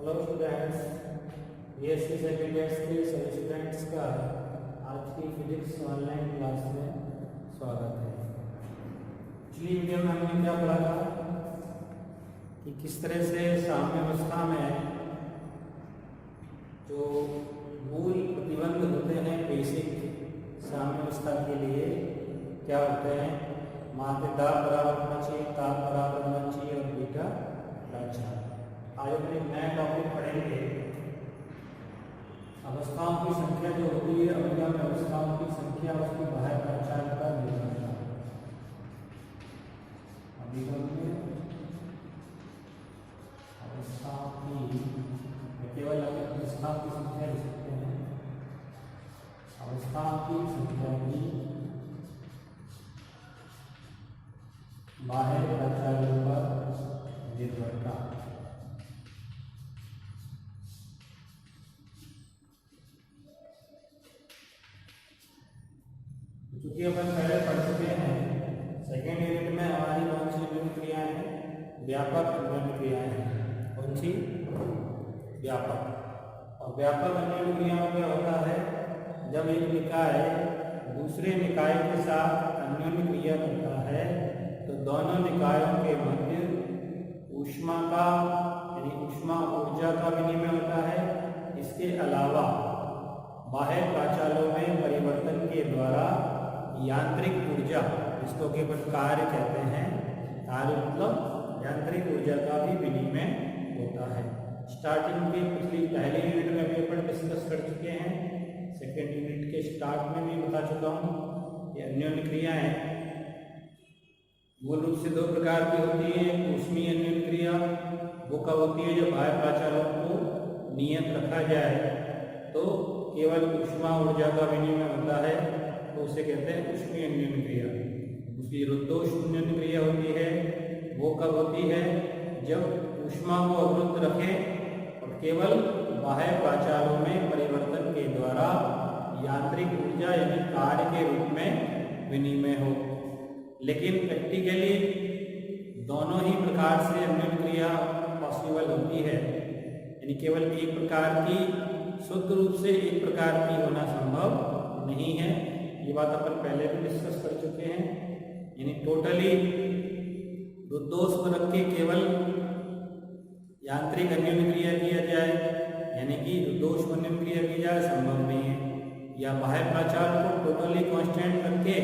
Hello students, BSc second year के सभी students का आज की फिजिक्स ऑनलाइन क्लास में स्वागत है। पिछली वीडियो में हमने क्या पढ़ा था कि किस तरह से साम्यावस्था में जो मूल प्रतिबंध होते हैं बेसिक साम्यावस्था के लिए क्या होते हैं, माध्य दाब बराबर होना चाहिए, ताप बराबर होना चाहिए और बीटा प्राचार। आज हम एक नया टॉपिक पढ़ेंगे, अवस्थाओं की संख्या जो होती है, अभिगम में अवस्थाओं की संख्या उसकी बाह्य प्राचार पर निर्भर करता है। अभिगम में अवस्थाओं की केवल अवस्थाओं की संख्या लिख सकते हैं, अवस्थाओं की संख्या की बाह्य प्राचारों पर निर्भरता। क्योंकि अपन पहले पढ़ चुके हैं, सेकेंड यूनिट में हमारी कौन सी अन्योन्य क्रियाएं हैं, व्यापक अन्योन्य क्रियाएं हैं। कौन सी? व्यापक। और व्यापक अन्योन्य क्रियाओं में क्या होता है, जब एक निकाय दूसरे निकाय के साथ अन्योन्य क्रिया करता है तो दोनों निकायों के मध्य ऊष्मा का यानी ऊष्मा ऊर्जा का विनिमय होता है। इसके अलावा बाह्य प्राचालों में परिवर्तन के द्वारा यांत्रिक ऊर्जा, जिसको कि अपन कार्य कहते हैं, कार्य मतलब यांत्रिक ऊर्जा का भी विनिमय होता है। स्टार्टिंग के पहले यूनिट में भी अपन डिस्कस कर चुके हैं, सेकेंड यूनिट के स्टार्ट में भी बता चुका हूँ कि अन्योन्य क्रियाएं मूल रूप से दो प्रकार की होती है। ऊष्मीय अन्योन्य क्रिया वो कब होती है, जब बाह्य प्राचालों को नियत रखा जाए तो केवल ऊष्मा ऊर्जा का विनिमय होता है, तो उसे कहते हैं ऊष्मीय अन्योन्य क्रिया। उसकी रुद्धोष्म अन्योन्य क्रिया होती है, वो कब होती है, जब ऊष्मा को अवरुद्ध रखे और केवल बाह्य प्राचालों में परिवर्तन के द्वारा यांत्रिक ऊर्जा यानी कार्य के रूप में विनिमय हो। लेकिन प्रैक्टिकली दोनों ही प्रकार से अन्योन्य क्रिया पॉसिबल होती है, यानी केवल एक प्रकार की शुद्ध रूप से एक प्रकार की होना संभव नहीं है। ये बात अपन पहले भी डिस्कस कर चुके हैं। यानी टोटली रुद्धोष्म रख के केवल यांत्रिक अन्योन्य क्रिया किया जाए, यानी कि रुद्धोष्म अन्योन्य क्रिया की जाए, संभव नहीं है। या बाह्य प्राचार को टोटली कांस्टेंट रख के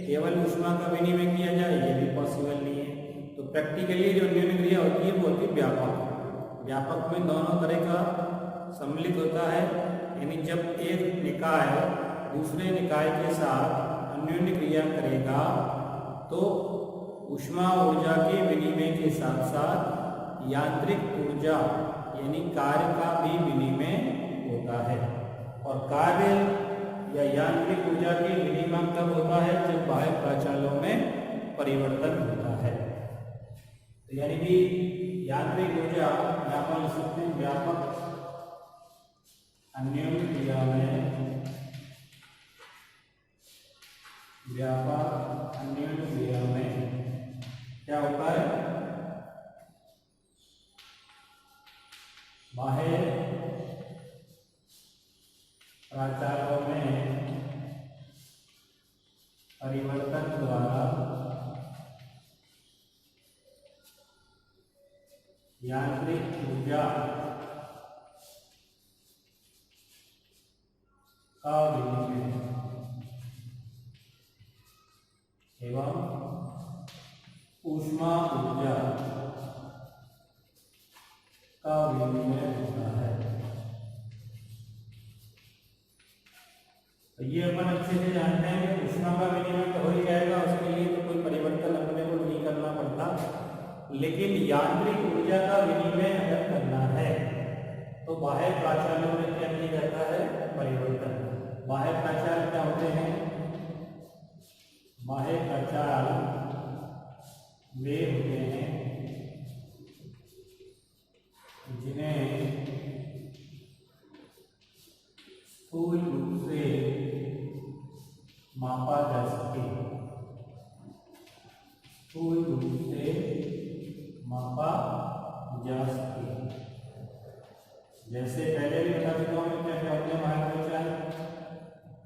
केवल ऊष्मा का विनिमय किया जाए, ये भी पॉसिबल नहीं है। तो प्रैक्टिकली जो अन्योन्य क्रिया होती है वो होती है व्यापक। व्यापक में दोनों तरह का सम्मिलित होता है, यानी जब एक निकाय दूसरे निकाय के साथ अन्योन्य क्रिया करेगा तो ऊष्मा ऊर्जा के विनिमय के साथ साथ यांत्रिक ऊर्जा यानी कार्य का भी विनिमय होता है। और कार्य या यांत्रिक ऊर्जा के विनिमय कब होता है, जब बाह्य प्राचालों में परिवर्तन होता है। तो यानी कि यांत्रिक ऊर्जा यहाँ पर लिख सकते हैं व्यापक अन्योन्य क्रिया में, व्यापक अन्योन्य क्रिया में क्या होता है, बाह्य प्राचालों में परिवर्तन द्वारा यांत्रिक ऊर्जा का विनिमय एवं ऊष्मा ऊर्जा का विनिमय होता है। तो ये अपन अच्छे से जानते हैं कि ऊष्मा का विनिमय तो हो ही जाएगा, उसके लिए तो कोई परिवर्तन अपने को नहीं करना पड़ता। लेकिन यांत्रिक ऊर्जा का विनिमय अगर करना है तो बाह्य प्राचालों में क्या किया जाता है, परिवर्तन। बाह्य प्राचाल क्या होते हैं, बाह्य प्राचाल वे होते हैं जिन्हें स्थूल रूप से मापा जा सके, स्थूल रूप से मापा जा सके। जैसे पहले भी बता चुका हूँ क्या क्या होते हैं बाह्य प्रचार।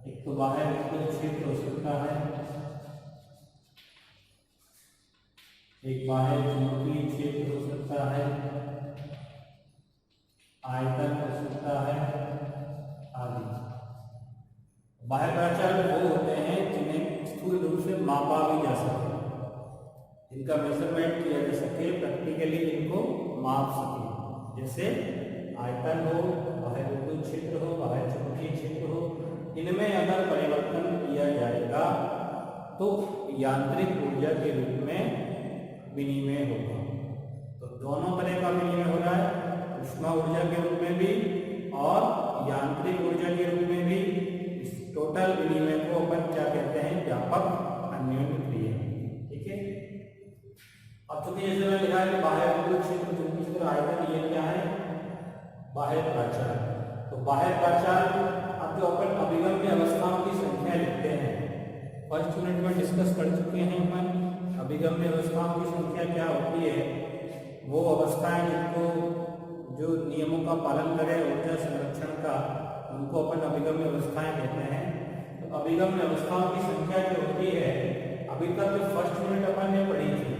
एक तो बाह्य विद्युत क्षेत्र हो सकता है, एक बाह्य चुंबकीय क्षेत्र हो सकता है, आयतन हो सकता है आदि। बाह्य प्राचार वो होते हैं जिन्हें स्थूल रूप से मापा भी जा सके, इनका मेजरमेंट किया जा सके, प्रैक्टिकली इनको माप सके। जैसे आयतन हो, बाह्य विद्युत क्षेत्र हो, बाह्य चुंबकीय क्षेत्र हो, इनमें अगर परिवर्तन किया जाएगा तो यांत्रिक ऊर्जा के रूप में विनिमय होगा। तो दोनों तरह का विनिमय हो रहा है, ऊष्मा ऊर्जा के रूप में भी और यांत्रिक ऊर्जा के रूप में भी। इस टोटल विनिमय को अपन क्या कहते हैं, व्यापक अन्योन्यक्रिया। ठीक है। अब चूंकि जैसे मैंने लिखा है बाह्य विद्युत क्षेत्र, चुंबकीय क्षेत्र, आयतन, ये क्या है, बाह्य प्राचार। तो बाह्य प्राचार अब जो अपन अभिगम की अवस्थाओं की संख्या लिखते हैं, फर्स्ट यूनिट में डिस्कस कर चुके हैं अपन। अभिगम में अवस्थाओं की संख्या क्या होती है, वो अवस्थाएं जिनको जो नियमों का पालन करे ऊर्जा संरक्षण का, उनको अपन अभिगम में अवस्थाएं कहते हैं। तो अभिगम में अवस्थाओं की संख्या जो होती है, अभी तक जो फर्स्ट यूनिट अपन ने पढ़ी थी,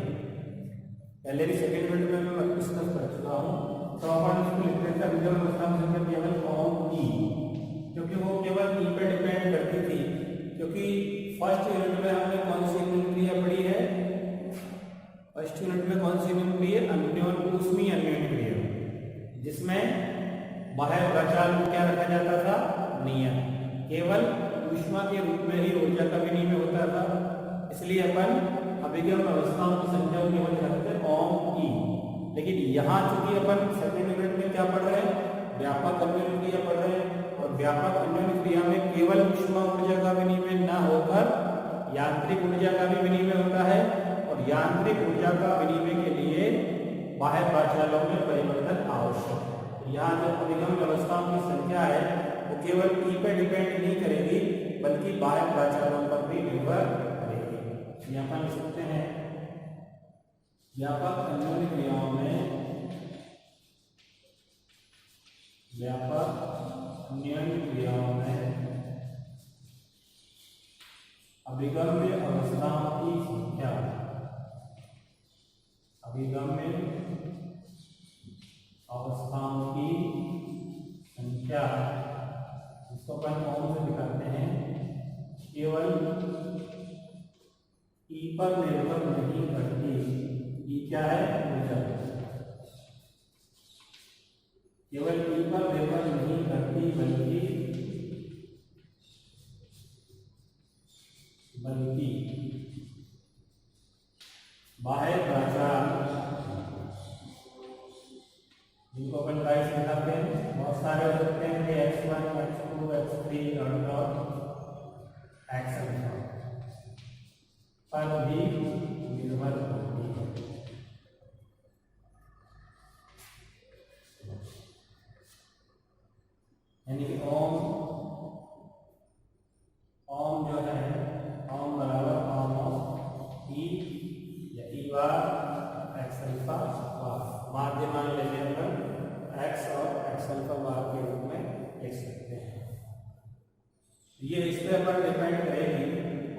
पहले भी सेकेंड यूनिट में मैं डिस्कस कर चुका हूँ। तो अपन इसको लिख देते हैं अभिगम अवस्थाओं की संख्या केवल ओम ई, क्योंकि वो केवल ई पे डिपेंड करती थी। क्योंकि फर्स्ट यूनिट में हमने कौन सी अन्योन्यक्रिया पढ़ी है, फर्स्ट यूनिट में कौन सी अन्योन्यक्रिया, ऊष्मीय अन्योन्यक्रिया, जिसमें बाह्य प्राचार को क्या रखा जाता था, नियम, केवल ऊष्मा के रूप में ही ऊर्जा का विनिमय होता था। इसलिए अपन अभिगम अवस्थाओं की संख्या केवल रखते ओम ई। लेकिन यहाँ चूंकि अपन सेकेंड यूनिट में क्या पढ़ रहे हैं, व्यापक अन्योन्यक्रिया पढ़ रहे हैं, और व्यापक अन्योन्यक्रिया में केवल ऊष्मा ऊर्जा का विनिमय न होकर यांत्रिक ऊर्जा का भी विनिमय होता है। और यांत्रिक ऊर्जा का विनिमय के लिए बाह्य प्राचारों में परिवर्तन आवश्यक है। यहाँ जो अभिगम व्यवस्थाओं की संख्या है वो केवल ई पर डिपेंड नहीं करेगी, बल्कि बाह्य प्राचारों पर भी निर्भर करेगी। यहाँ पर लिख सकते हैं व्यापक अन्योन्यक्रियाओं में, व्यापक अन्योन्यक्रियाओं में अभिगम्य अवस्थाओं की संख्या, अभिगम्य अवस्थाओं की संख्या, इसको अपन ओम से दिखाते हैं, केवल ई पर निर्भर नहीं करती। ई क्या है, ऊर्जा, केवल ई पर निर्भर नहीं करती, बल्कि बाह्य प्राचार, जिनको अपन गाइस दिखाते हैं, बहुत सारे हो सकते हैं कि x1, x2, x3 और x पर भी निर्भर करती है। यानी कि ओम जो है, ओम बराबर ओम ऑफ ई या ई बार एक्स अल्फा बार, माध्य मान लेते हैं अपन एक्स और एक्स अल्फा बार के रूप में लिख सकते हैं। ये इस पर अपन डिपेंड करेगी,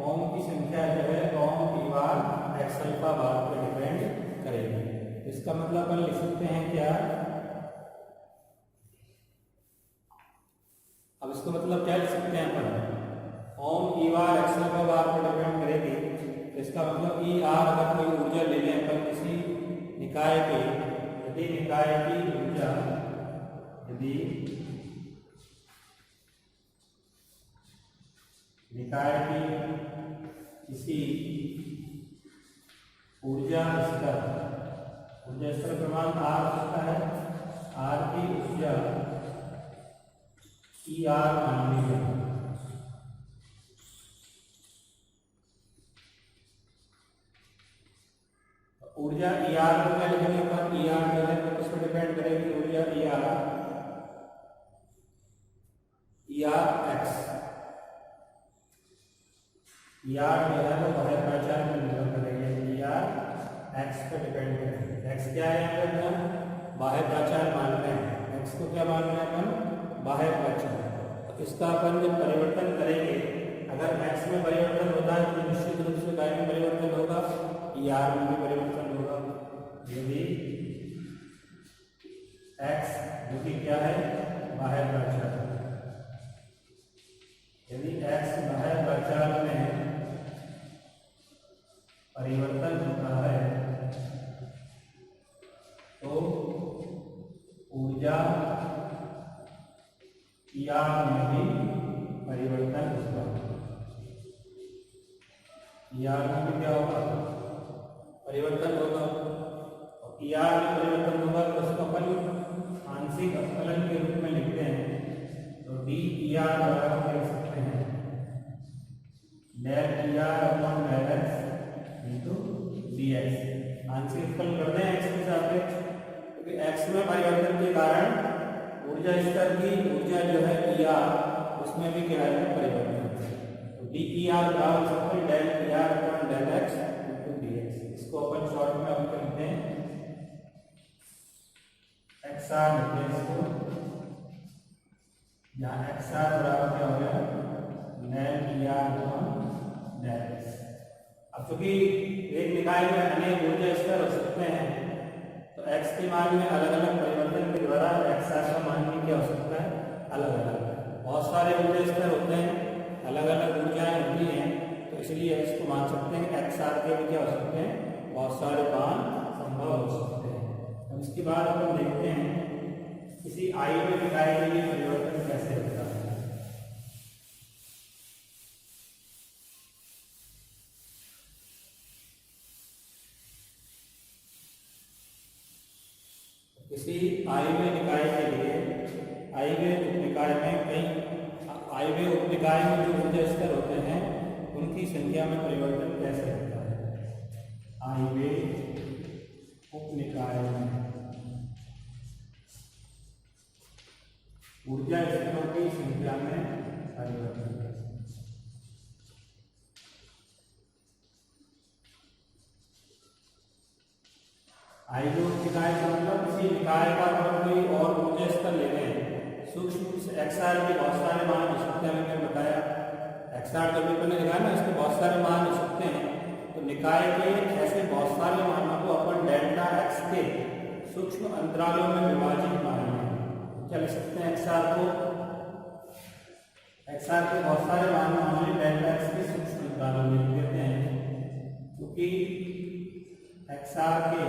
ओम की संख्या जो है ओम ई बार एक्स अल्फा बार पर डिपेंड करेगी। इसका मतलब अपन लिख सकते हैं क्या, अब इसको मतलब क्या लिख सकते हैं अपन, ओम ई बार एक्स अल्फा बार पर डिपेंड करेगी। तो इसका मतलब ई आर, अगर कोई ऊर्जा ले लें अपन किसी निकाय के, यदि निकाय की ऊर्जा, यदि निकाय की किसी ऊर्जा स्तर क्रमांक आर होता है, आर की ऊर्जा ई आर मान ली जाए, ऊर्जा ई आर को क्या लिखेंगे पर, ई आर जो है तो किस पर डिपेंड करेगी, ऊर्जा E R x, E R जो है वो बाह्य प्राचार पर निर्भर करेगी, ई आर एक्स पर डिपेंड करेगी। एक्स क्या है, बाह्य प्राचार मान रहे हैं, एक्स को क्या मान रहे हैं अपन, बाह्य प्राचर। तो इसका अपन जब परिवर्तन करेंगे, अगर एक्स में परिवर्तन होता है तो निश्चित रूप से y में परिवर्तन होगा, ER में भी परिवर्तन होगा। यदि x जो कि क्या है, बाह्य प्राचर, यदि x बाह्य प्राचर में परिवर्तन होता है तो ऊर्जा ER में भी परिवर्तन होगा। ER में भी क्या होगा, परिवर्तन होगा। और ER में परिवर्तन होगा तो उसको अपन आंशिक अवकलन के रूप में लिखते हैं। तो dER बराबर लिख सकते हैं del ER upon del x into dx। आंशिक अवकलन करते हैं x के सापेक्ष, क्योंकि x में परिवर्तन के कारण ऊर्जा स्तर की ऊर्जा जो है ER उसमें भी क्या है, परिवर्तन। तो dER बराबर सकते हैं del ER upon del x into dx। इसको अपन शॉर्ट में अब करते हैं XR लिखते हैं इसको, जहाँ XR बराबर क्या हो गया, del ER upon del x। अब चूंकि एक निकाय में अनेक ऊर्जा स्तर हो सकते हैं तो x के मान में अलग अलग परिवर्तन के द्वारा XR का मान भी क्या हो सकता है, अलग अलग। बहुत सारे ऊर्जा स्तर होते हैं, अलग अलग ऊर्जाएं होती हैं, तो इसलिए इसको मान सकते हैं कि XR के भी क्या हो सकते हैं, बहुत सारे मान संभव हो सकते हैं। अब इसके बाद अपन देखते हैं किसी आई में निकाय के लिए परिवर्तन कैसे होता है। किसी आयवीय निकाय के लिए, आयवीय उपनिकाय में कई आयवीय उपनिकाय में जो ऊर्जा स्तर होते हैं उनकी संख्या में परिवर्तन कैसे होता है। आयवीय उपनिकाय में ऊर्जा स्तरों की संख्या में परिवर्तन। आयवीय उपनिकाय का मतलब किसी निकाय का अगर कोई और ऊर्जा स्तर ले रहे हैं, सूक्ष्म XR के बहुत सारे मान हो सकते हैं। मैंने बताया XR जब भी मैंने दिखाया ना, इसके बहुत सारे मान हो सकते हैं। तो निकाय के ऐसे बहुत सारे मानों को अपन डेल्टा x के सूक्ष्म अंतरालों में विभाजित मानेंगे। क्या लिख सकते हैं, XR को, XR के बहुत सारे मान माने डेल्टा x के सूक्ष्म अंतरालों में लिख देते हैं, क्योंकि XR के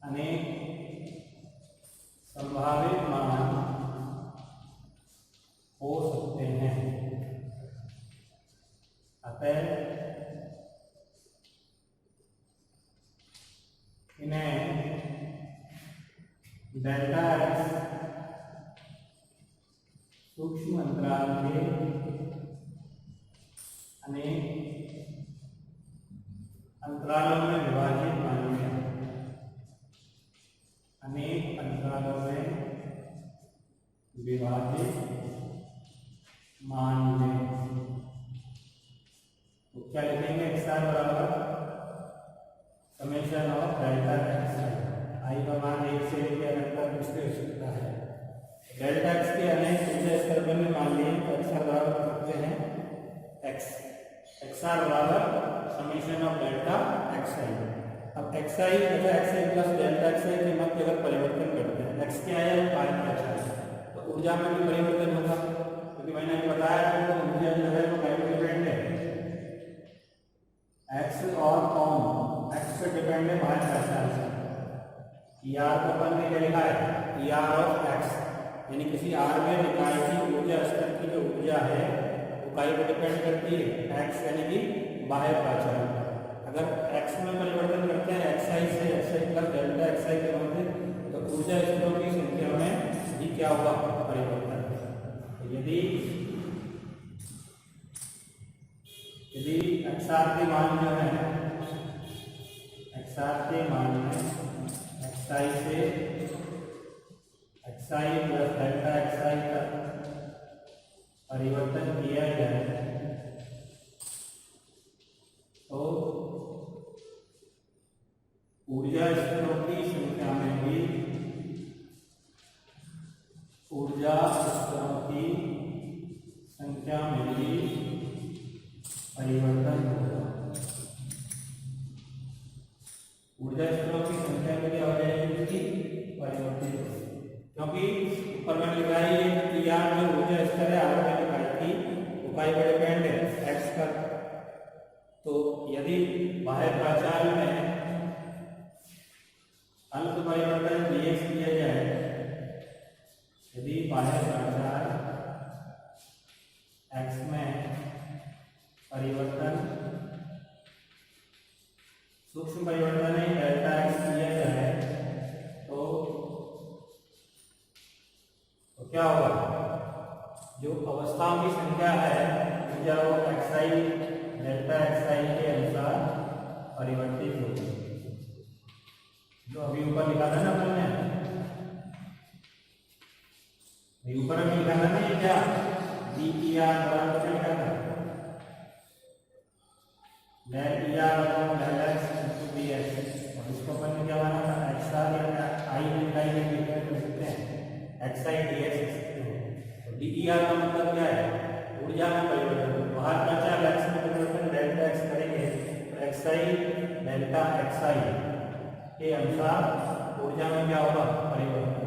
अनेक संभावित मान हो सकते हैं। अतः इन्हें डेल्टा x सूक्ष्म अंतराल के अनेक अंतरालों में विभाजित मानेंगे। अनेक अंतरालों में विभाजित मान लें। तो क्या लिखेंगे, XR बराबर समेशन ऑफ डेल्टा x। आई का मान 1 से लेकर अनंत तक कुछ हो सकता है। डेल्टा x के अनेक ऊर्जा स्तर बने मान लिए तो XR बराबर करते हैं x। XR बराबर समेशन ऑफ डेल्टा xi। अब xi तथा xi प्लस डेल्टा xi के मध्य अगर परिवर्तन करते हैं, x क्या है, बाह्य प्राचर, तो ऊर्जा में भी परिवर्तन होगा। क्योंकि मैंने बताया कि ऊर्जा जो है वो क्या डिपेंड है, x और कौन, x पे डिपेंड है बाह्य प्राचर से। ER को अपन ने क्या लिखा है, ER ऑफ x, यानी किसी R में निकाय की ऊर्जा स्तर की जो ऊर्जा है वो काय पर डिपेंड करती है, x यानी कि बाह्य प्राचर। अगर x में परिवर्तन करते हैं xi से xi प्लस डेल्टा xi के मध्य, तो ऊर्जा स्तरों की संख्या में भी क्या होगा, परिवर्तन। तो यदि XR के मान जो है, XR के मान में xi से xi प्लस डेल्टा xi तक परिवर्तन किया जाए तो ऊर्जा स्तरों की संख्या में भी संख्या में भी परिवर्तन होगा। ऊर्जा स्तरों की संख्या में क्या हो जाएगी, उसकी परिवर्तित होगी, क्योंकि ऊपर मैंने लिखा है कि यहाँ जो ऊर्जा स्तर है आगे मैंने लिखाई थी वो काय पर डिपेंड है, एक्स पर। तो यदि बाह्य प्राचार में अंक परिवर्तन dx किया जाए, यदि बाह्य प्राचार x में परिवर्तन सूक्ष्म परिवर्तन है डेल्टा x किया जाए तो क्या होगा, जो अवस्थाओं की संख्या है ऊर्जा वो xi डेल्टा xi के अनुसार परिवर्तित होगी। जो अभी ऊपर लिखा था ना हमने, ऊपर में लिखा था ना ये क्या dPr बराबर क्या लिखा था, del Pr upon del x into dx, और इसको अपन ने क्या माना था xr या i इकाई में लिख सकते हैं xi dx लिख सकते हैं। तो dPr का मतलब क्या है, ऊर्जा में परिवर्तन। बाहर प्राचार x में परिवर्तन डेल्टा x करेंगे तो xi डेल्टा xi के अनुसार ऊर्जा में क्या होगा, परिवर्तन।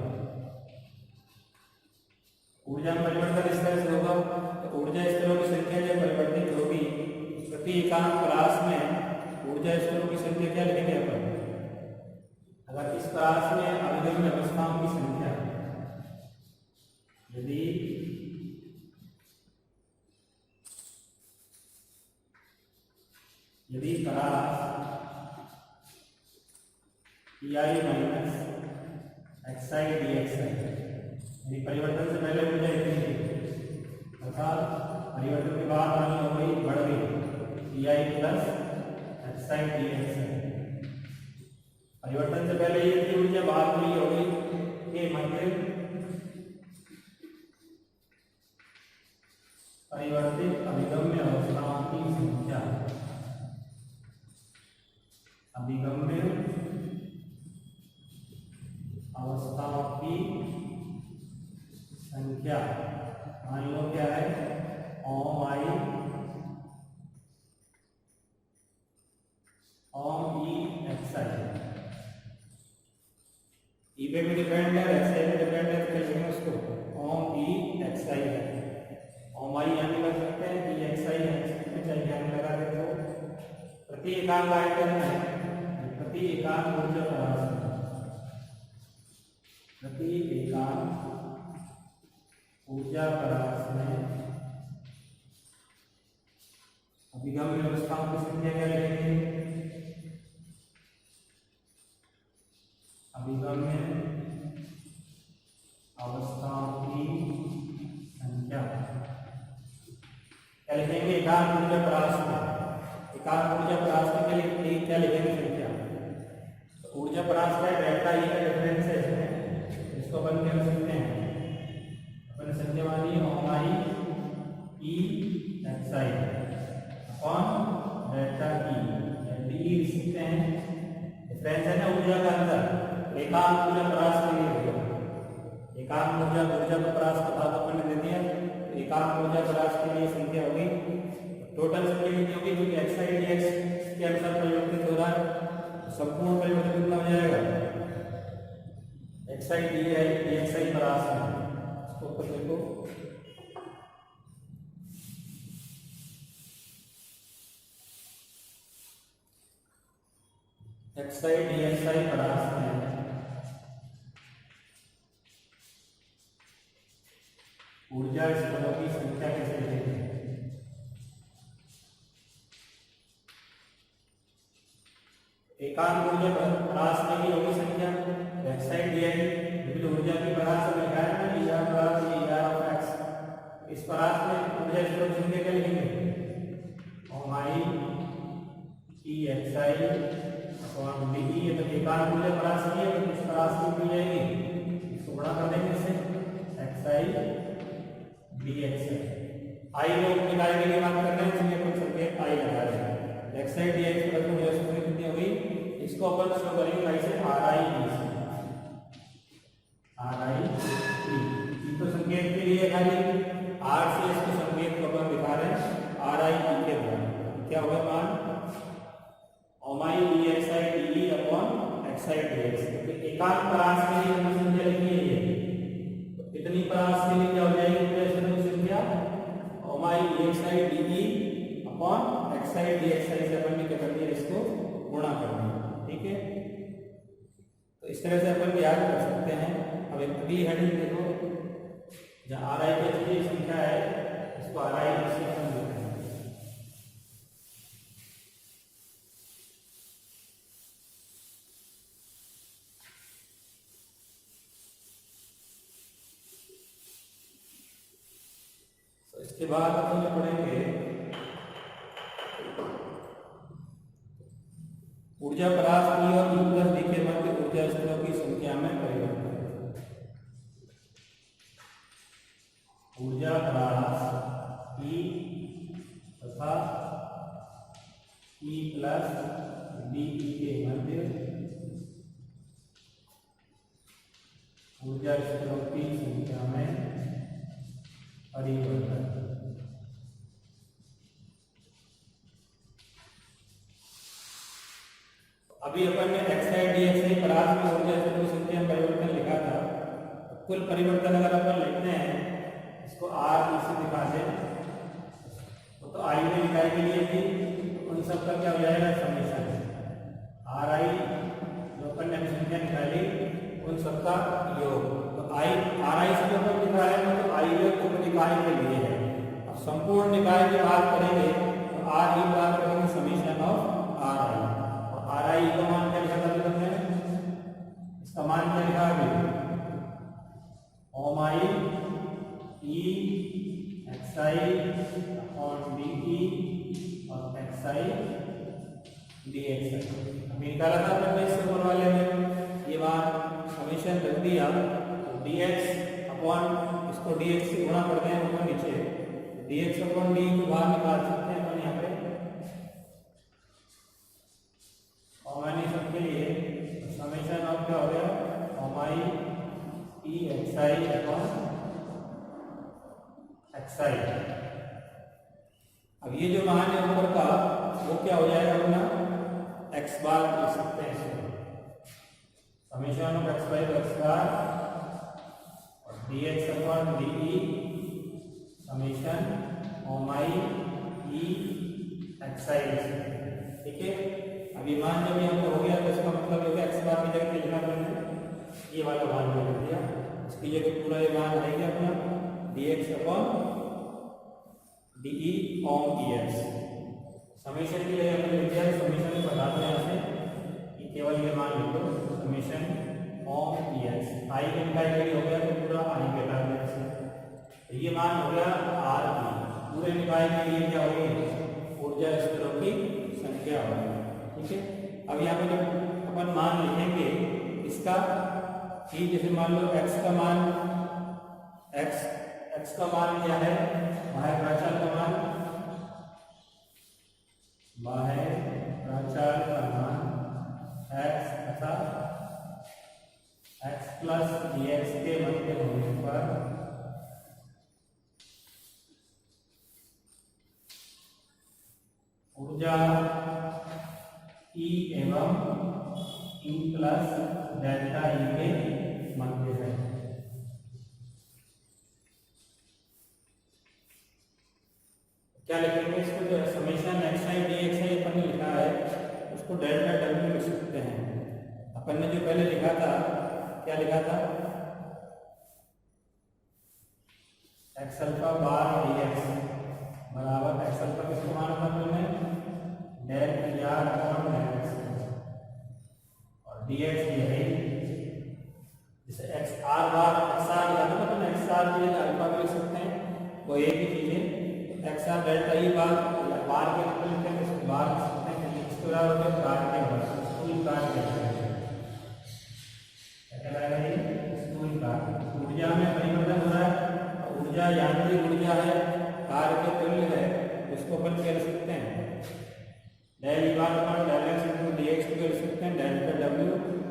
ऊर्जा में परिवर्तन इस तरह से होगा, तो ऊर्जा स्तरों की संख्या जब परिवर्तित होगी प्रति एकांक परास में ऊर्जा स्तरों की संख्या क्या लिखेंगे अपन, अगर इस परास में अभिगम्य अवस्थाओं की संख्या यदि परास Pi माइनस xi dxi यदि परिवर्तन से पहले ऊर्जा इतनी थी, अर्थात परिवर्तन के बाद मान लो गई बढ़ गई Pi प्लस xi dxi, परिवर्तन से पहले ये थी ऊर्जा, बाद में ये हो गई के मध्य परिवर्तित अभिगम्य अवस्थाओं की संख्या, अभिगम्य अवस्थाओं की संख्या मान लो क्या है ओम आई ओम ई एक्स आई, ई पे भी डिपेंड है एक्स आई पे डिपेंड है, तो लिखेंगे उसको ओम ई एक्स आई है। ओम आई यानी लग सकते हैं ई एक्स आई है, चाहिए यानी लगा देते हो। प्रति एकांक आयतन है, प्रति एकांक ऊर्जा परास, प्रति एकांक ऊर्जा परास में अभिगम्य अवस्थाओं की संख्या क्या लिखेंगे, अभिगम्य अवस्थाओं की संख्या क्या लिखेंगे, एकांक ऊर्जा परास में। एकांक ऊर्जा परास में क्या लिखेंगे संख्या, तो ऊर्जा परास का डेल्टा ई का डिफरेंस है इसमें, इसको अपन क्या कर सकते हैं, अपन संख्या मानी ओम I E x I upon delta E, D लिख सकते हैं, डिफरेंस है ना ऊर्जा का अंतर, एकांक ऊर्जा परास के लिए होगा। एकांक ऊर्जा का परास का भाग अपन ने दे दिया, एकांक ऊर्जा परास के लिए संख्या होगी, टोटल संख्या कितनी होगी, क्योंकि एक्स आई डी एक्स के अनुसार परिवर्तित हो रहा है, संपूर्ण परिवर्तन कितना हो जाएगा एक्स आई डी एक्स आई परास में। इसको ऊपर देखो एक्स आई डी एक्स आई परास में ऊर्जा स्तरों की संख्या कैसे लिखेंगे, एकांक ऊर्जा परास में ही होगी संख्या एक्स आई डी आई, क्योंकि ऊर्जा की परास में लिखा है ना ई आर परास ई आर ऑफ एक्स, इस परास में ऊर्जा स्तरों की संख्या क्या लिखेंगे ओम I E x I upon D E, तो एकांक ऊर्जा परास की है तो इस परास की मिल जाएगी, इसको बड़ा कर देंगे इससे एक्स आई डी एक्स आई लोग निकालने के लिए बात कर रहे हैं, इसलिए अपन संकेत आई लगा रहे हैं। X I D x plus ऊर्जा स्तरों कितनी होगी, इसको अपन शो करेंगे आई से आर आई डी से, आर आई डी तो संकेत के लिए खाली आर से इसको संकेत को अपन ओमाई EXI DE upon XI DXI से अपन ने क्या कर दिया, इसको गुणा कर दिया। ठीक है, तो इस तरह से अपन याद कर सकते हैं। अब एक अगली हेडिंग देखो, जहाँ RI की अच्छी संख्या है इसको RI से अपन लिखते हैं। इसके बाद अपन जो पढ़ेंगे ऊर्जा परास P और U प्लस D के मध्य ऊर्जा स्तरों की संख्या में परिवर्तन। ऊर्जा परास P तथा E प्लस D के मध्य ऊर्जा स्तरों की संख्या में परिवर्तन। अभी अपन ने XI DXI परास में ऊर्जा स्तरों की संख्या में परिवर्तन लिखा था। कुल परिवर्तन अगर अपन लिखते हैं इसको R से दिखा दें तो I में इकाई के लिए भी उन सब का क्या हो जाएगा, समेशन। RI जो अपन ने संख्या निकाली उन सबका योग, तो RI से जो अपन लिखा है तो I योग उप निकाय के लिए है। अब संपूर्ण निकाय की बात करेंगे तो RE बात करेंगे समेशन ऑफ RI, और RI का मान क्या लिखा था तुमने, इसका मान क्या लिखा है, ओमाई EXI अपॉन DE और XI DXI। अभी निकाला था अपन इससे ऊपर वाले में ये बात समेशन रख दिया, तो dx अपॉन इसको dx से गुणा करते हैं ऊपर नीचे, dx अपॉन d को बाहर निकाल सकते हैं अपन यहाँ पे ओमाई सबके लिए। समेशन ऑफ क्या हो गया, ओमाई EXI अपॉन XI। अब ये जो मान है ऊपर का वो क्या हो जाएगा अपना x बार लिख सकते हैं इसमें, summation of x by x bar और dx अपॉन DE समेशन ओमाई EXI। ठीक है, अब ये मान जब यहाँ हो गया तो इसका मतलब हो गया x बार की जगह लिखना पड़ेगा, ये वाला मान जो लिख दिया इसकी जगह पूरा ये मान रहेगा अपना dx upon DE on EX। Summation के लिए हमने लिख दिया, समेशन में बता दें यहाँ से कि केवल ये मान लिख दो समेशन ऑन EX। I के निकाय के लिए हो गया तो पूरा I के हटा दें इससे, तो ये मान हो गया RE। पूरे निकाय के लिए क्या होगी, ऊर्जा स्तरों की संख्या होगी। ठीक है, अब यहाँ पे जब अपन मान लिखेंगे इसका कि जैसे मान लो x का मान x का मान क्या है, बाह्य प्राचल का मान, बाह्य प्राचल का मान x तथा x प्लस dx के मध्य होने पर ऊर्जा E एवं E प्लस डेल्टा E के मध्य है। क्या लिखेंगे इसको, जो समेशन XI DXI अपन ने लिखा है उसको डेल्टा W लिख सकते हैं। अपन ने जो पहले लिखा था क्या लिखा था, x अल्फा बार dx बराबर x अल्फा किसको माना था हमने, del PR upon del x, और dx ये है जैसे x r बार x r लिखा था तो x r की जगह अल्फा भी लिख सकते हैं, वो एक ही चीज है। x r डेल्टा ई बार के रूप में लिखते हैं, इसको बार लिख सकते हैं, इसके बराबर हो गया कार के बराबर, स्कूल कार के क्या कहलाएगा ये, स्कूल कार। ऊर्जा में परिवर्तन हो रहा है, ऊर्जा यांत्रिक ऊर्जा है, कार्य के तुल्य है, उसको अपन क्या लिख सकते हैं, del e bar upon del x into dx को लिख सकते हैं डेल्टा W,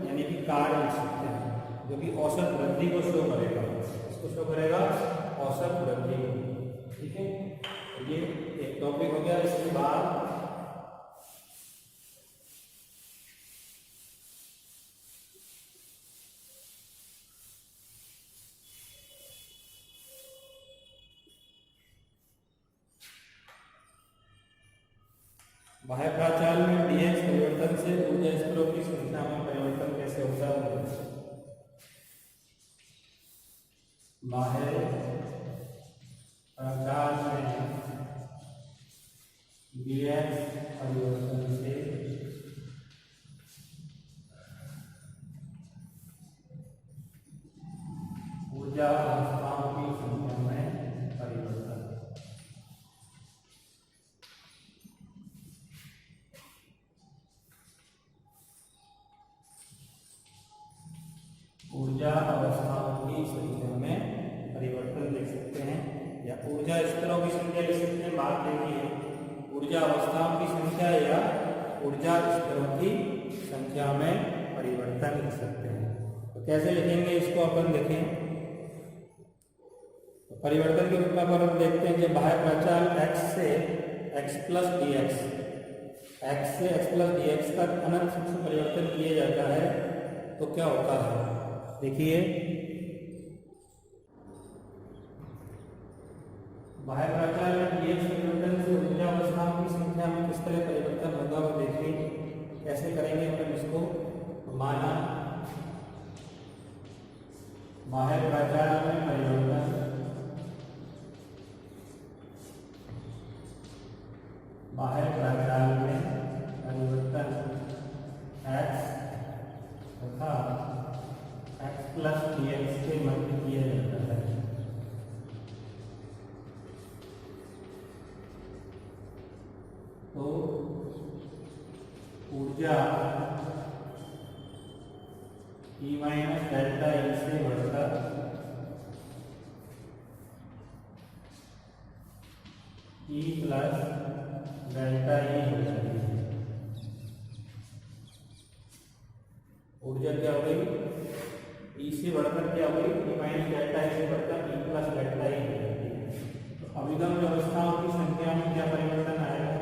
यानी कि कार्य लिख सकते हैं जो कि औसत वृद्धि को शो करेगा, इसको शो करेगा औसत वृद्धि। ठीक है, तो ये एक टॉपिक हो गया। इसके बाद बाह्य प्राचाल में dx परिवर्तन से ऊर्जा स्तरों की संख्या में परिवर्तन कैसे होता है? बाह्य प्राचाल में dx परिवर्तन से ऊर्जा अवस्थाओं की संख्या में परिवर्तन। ऊर्जा अवस्थाओं की संख्या में परिवर्तन लिख सकते हैं या ऊर्जा स्तरों की संख्या लिख सकते हैं। बात देखिए, ऊर्जा अवस्थाओं की संख्या या ऊर्जा स्तरों की संख्या में परिवर्तन लिख सकते हैं। तो कैसे लिखेंगे इसको अपन देखें। तो परिवर्तन के रूप में अपन देखते हैं कि बाह्य प्राचाल x से x प्लस डी एक्स तक अनंत से परिवर्तन किया जाता है तो क्या होता है? देखिए, बाह्य प्राचाल में dx परिवर्तन से ऊर्जा अवस्थाओं की संख्या में किस तरह परिवर्तन होगा वो देखिए। कैसे करेंगे अपन इसको। माना बाह्य प्राचाल में परिवर्तन x तथा x प्लस dx के मध्य किया जाता है। तो ऊर्जा E माइनस डेल्टा E से बढ़कर E प्लस डेल्टा E हो जाती है। ऊर्जा क्या हो गई? E से बढ़कर क्या हो गई? E माइनस डेल्टा E से बढ़कर E प्लस डेल्टा E हो जाती है। तो अभिगम अवस्थाओं की संख्या में क्या परिवर्तन आएगा?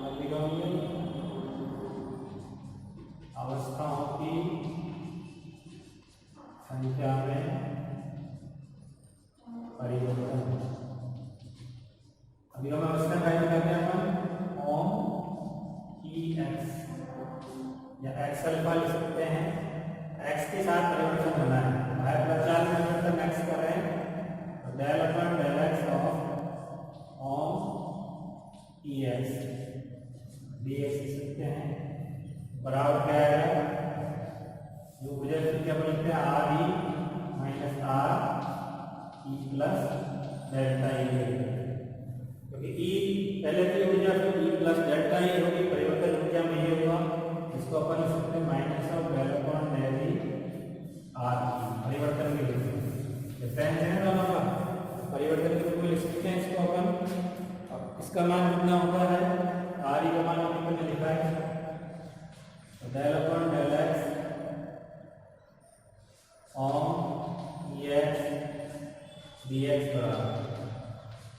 अभिगम अवस्थाओं की संख्या में परिवर्तन। अभिगम अवस्था का करते हैं अपन ओम EX या x अल्फा लिख सकते हैं। x के साथ परिवर्तन होना है। बाह्य प्राचाल में परिवर्तन x कर रहे हैं तो डेल अपन डेल x ऑफ ओम EX dx लिख सकते हैं। बराबर क्या है? जो ऊर्जा क्या बोलते हैं? R E minus R E plus delta E. क्योंकि ई पहले की ऊर्जा फिर ई प्लस डेल्टा ई होगी, परिवर्तन ऊर्जा में ये हुआ। इसको अपन लिख सकते हैं minus of del upon del e r e. परिवर्तन के रूप में डिफरेंस है दोनों का, परिवर्तन के रूप में लिख सकते हैं इसको अपन। अब इसका मान कितना होता है? आर ई का मान हमने लिखा है del upon del x on EX dx बराबर।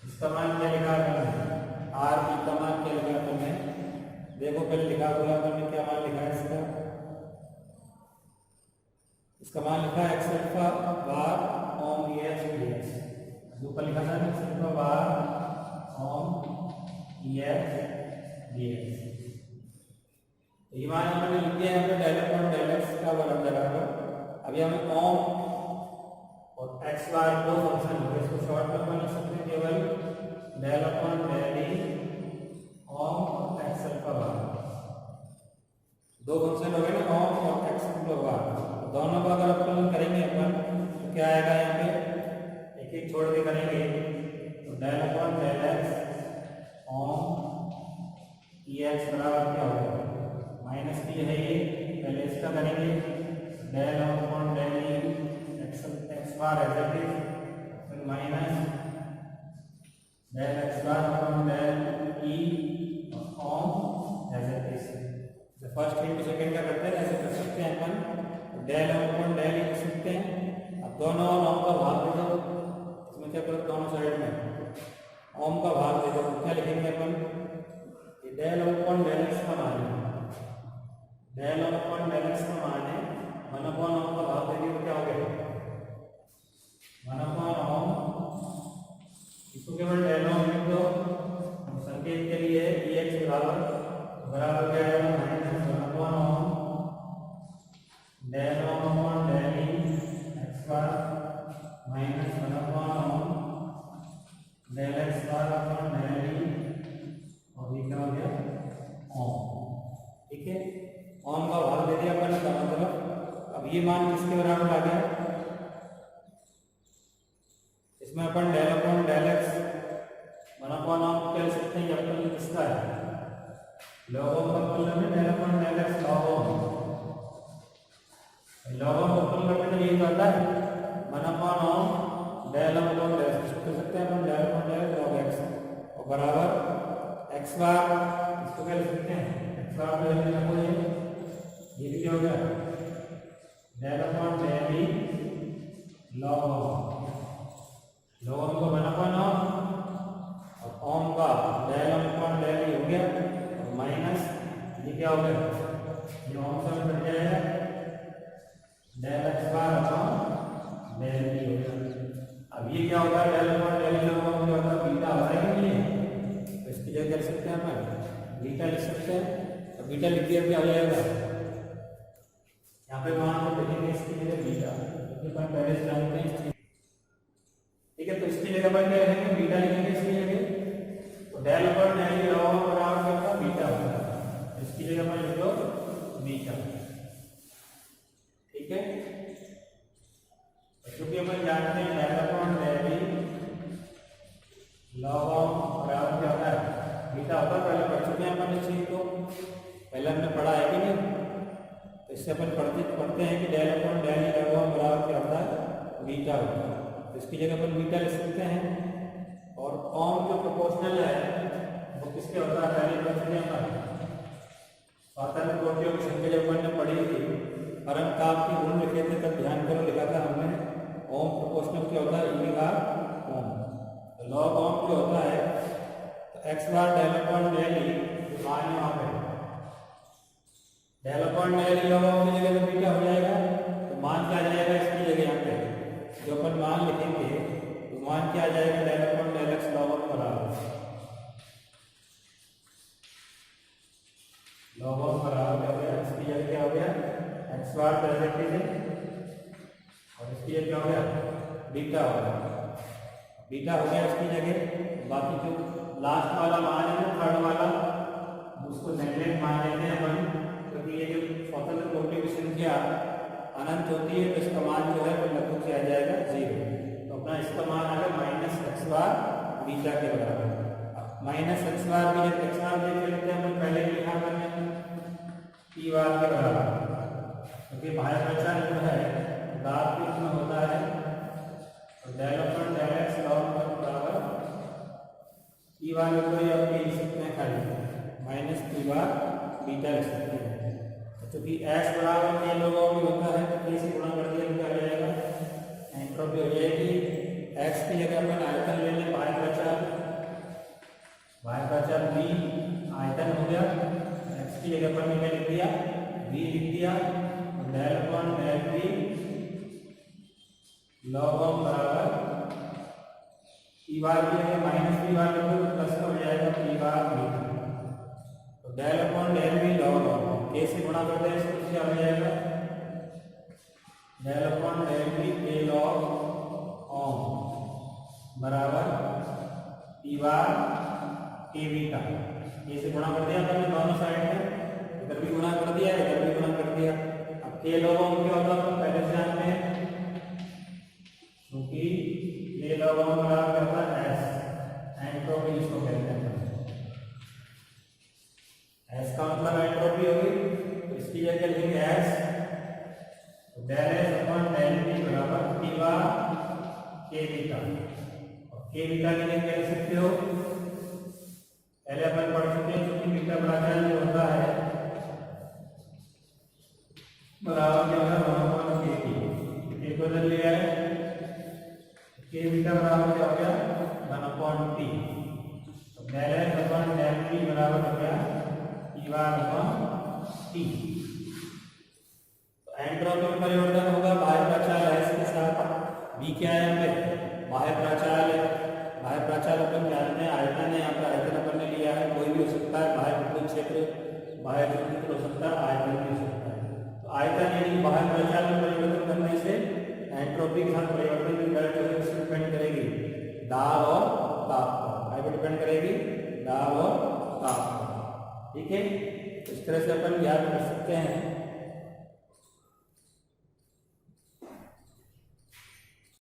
इसका मान क्या लिखा है? आर की का मान क्या लिखा तुमने? देखो पहले लिखा हुआ हमने क्या मान लिखा है इसका? इसका मान लिखा है x alpha bar on EX dx। ऊपर लिखा था x alpha bar on EX dx। ये मान हमने लिख दिया है डेल अपॉन डेल एक्स का वर्ग लगाकर। अभी हमें ओम और x बार दो फंक्शन हो गए, इसको शॉर्ट में बना सकते हैं केवल डेल अपॉन डेल ई ओम x अल्फा बार। दो फंक्शन हो गए ना, ओम और x अल्फा बार। दोनों का अगर अपन करेंगे अपन तो क्या आएगा? यहाँ पे एक एक छोड़ के करेंगे तो डेल अपॉन डेल एक्स ओम EX बराबर क्या होगा? माइनस की है ये, पहले इसका करेंगे del upon del E x bar as it is, फिर minus del x bar upon del E on as it is. First into second का करते हैं, ऐसे कर सकते हैं अपन। डेल अपॉन डेल ई लिख सकते हैं। अब दोनों ओम का भाग दे दो, इसमें क्या करो? दोनों साइड में ओम का भाग दे दो। क्या लिखेंगे अपन? डेल अपॉन डेल एक्स का मान है, डेल अपॉन डेल एक्स का मान है 1 अपॉन ओम का भाग देंगे तो क्या हो गया? 1 अपॉन ओम। इसको केवल डेल ओम लिख दो, संकेत के लिए del x bar upon del e, और ये क्या हो गया ओम। ठीक है, ओम का भाग दे दिया अपन दोनों तरफ। अब ये मान किसके बराबर आ गया, इसमें अपन del upon del x one upon ओम कह सकते हैं, अपन किसका है लॉग ओम का फॉर्मूला में del upon del x log ओम। लॉग ओम का फॉर्मूला में तो ये आता है वन अपॉन ओम डेल अपॉन डेल एक्स, इसको कह सकते हैं अपन del upon del log x, और बराबर एक्स बार इसको कह सकते हैं एक्स बार पे लिखो ये भी क्या हो गया del upon del E log ओम। लॉग ओम को वन अपॉन ओम और ओम का डेल अपॉन डेल ई हो गया, और माइनस ये क्या हो गया ये ओम से कट जाएगा del x bar upon del E हो गया। अब ये क्या होता है del upon del E log ओम क्या होता है बीटा हो जाएगा नहीं, तो इसकी जगह कर सकते हैं अपन बीटा लिख सकते हैं, तो बीटा लिख दिया क्या हो जाएगा यहाँ पे मान को लिखेंगे इसकी जगह बीटा, क्योंकि अपन पहले से जानते हैं इस चीज। ठीक है, तो इसकी जगह पर क्या लिखेंगे बीटा लिखेंगे इसकी जगह, तो del upon del E log ओम बराबर क्या होता है बीटा होता है, इसकी जगह पर लिख दो बीटा। ठीक है, क्योंकि अपन जानते हैं del upon del E log ओम बराबर क्या होता है बीटा होता है, पहले पढ़ चुके हैं अपन इस चीज को, पहले हमने पढ़ा है कि नहीं, तो इससे अपन पढ़ते हैं कि del upon del E log ओम बराबर क्या होता है बीटा होता है, तो इसकी जगह अपन बीटा लिख सकते हैं। और ओम जो प्रोपोर्शनल है वो किसके होता है पहले पढ़ चुके हैं अपन, स्वातंत्र कोटियों की संख्या जब अपन ने पढ़ी थी परम ताप की गुण लिखे थे तब ध्यान करो लिखा था हमने ओम प्रोपोर्शनल क्या होता है ई बार ओम। तो लॉग ओम क्या होता है तो x bar del upon del E मान यहाँ पे del upon del E log ओम की जगह तो बीटा हो जाएगा, तो मान क्या आ जाएगा इसकी जगह यहाँ पे जो अपन मान लिखेंगे तो मान क्या आ जाएगा del upon del x log ओम बराबर लॉग ओम बराबर क्या हो गया इसकी जगह क्या हो गया एक्स बार पॉजिटिव है और इसकी जगह क्या हो गया बीटा हो गया, बीटा हो गया इसकी जगह। बाकी जो लास्ट वाला मान है ना थर्ड वाला उसको नेगलेक्ट मान लेते हैं अपन, क्योंकि ये जो स्वतंत्र कोटि की संख्या अनंत होती है तो इसका मान जो है वो लगभग से आ जाएगा 0, तो अपना इसका मान आ गया माइनस एक्स बार बीटा के बराबर। माइनस एक्स बार भी जब एक्स बार देख लेते हैं अपन पहले लिखा करने पी बार के बराबर, क्योंकि बाह्य प्रचार जो है दाब के उसमें होता है, तो del upon del x log ओम बराबर पी बार को ही आप लिख सकते हैं खाली माइनस पी बार बीटा लिख सकते हैं, क्योंकि एक्स बराबर के लॉग ओम भी होता है तो के से गुणा कर दिया तो क्या हो जाएगा एंट्रोपी हो जाएगी। एक्स की जगह अपन आयतन ले लें बाह्य प्रचार बी आयतन हो गया, एक्स की जगह पर मैंने लिख दिया बी लिख दिया, del upon del B log ओम बराबर पी बार की जगह माइनस पी बार लिखो तो प्लस हो जाएगा पी बार बी, तो del upon del B log ओम के से गुणा करते हैं इसको क्या हो जाएगा डेल अपॉन डेल बी के लॉग ओम बराबर पी बार के बीटा, के से गुणा कर दिया हमने दोनों साइड में, इधर भी गुणा कर दिया इधर भी गुणा कर दिया। अब के लॉग ओम क्या होता है पहले से जानते हैं, क्योंकि के लॉग ओम बराबर होता है एस, एंट्रोपी इसको कहते हैं, एस का मतलब एंट्रोपी होगी, तो इसकी जगह लिखेंगे s del s upon del b बराबर पी बार के बीटा, और के बीटा के लिए क्या लिख सकते हो पहले अपन पढ़ चुके हैं, क्योंकि बीटा प्राचार जो होता है बराबर क्या होगा वन अपॉन के टी, के बदल लिया है के बीटा बराबर क्या हो गया वन अपॉन टी, तो del s upon del b बराबर हो गया पी बार अपॉन टी। तो एंट्रोपी में परिवर्तन होगा बाह्य प्राचार एस के साथ, बी क्या है यहाँ पे बाह्य प्राचार है, बाह्य प्राचार अपन जानते हैं आयतन है, यहाँ पर आयतन अपन ने लिया है कोई भी हो सकता है, बाह्य विद्युत क्षेत्र बाह्य क्षेत्र हो सकता है आयतन भी हो सकता है, तो आयतन यानी बाह्य प्राचार में परिवर्तन करने से एंट्रोपी के साथ परिवर्तन की दर जो है डिपेंड करेगी दाब और ताप लाभ और ताप। ठीक है, इस तरह से अपन याद कर सकते हैं।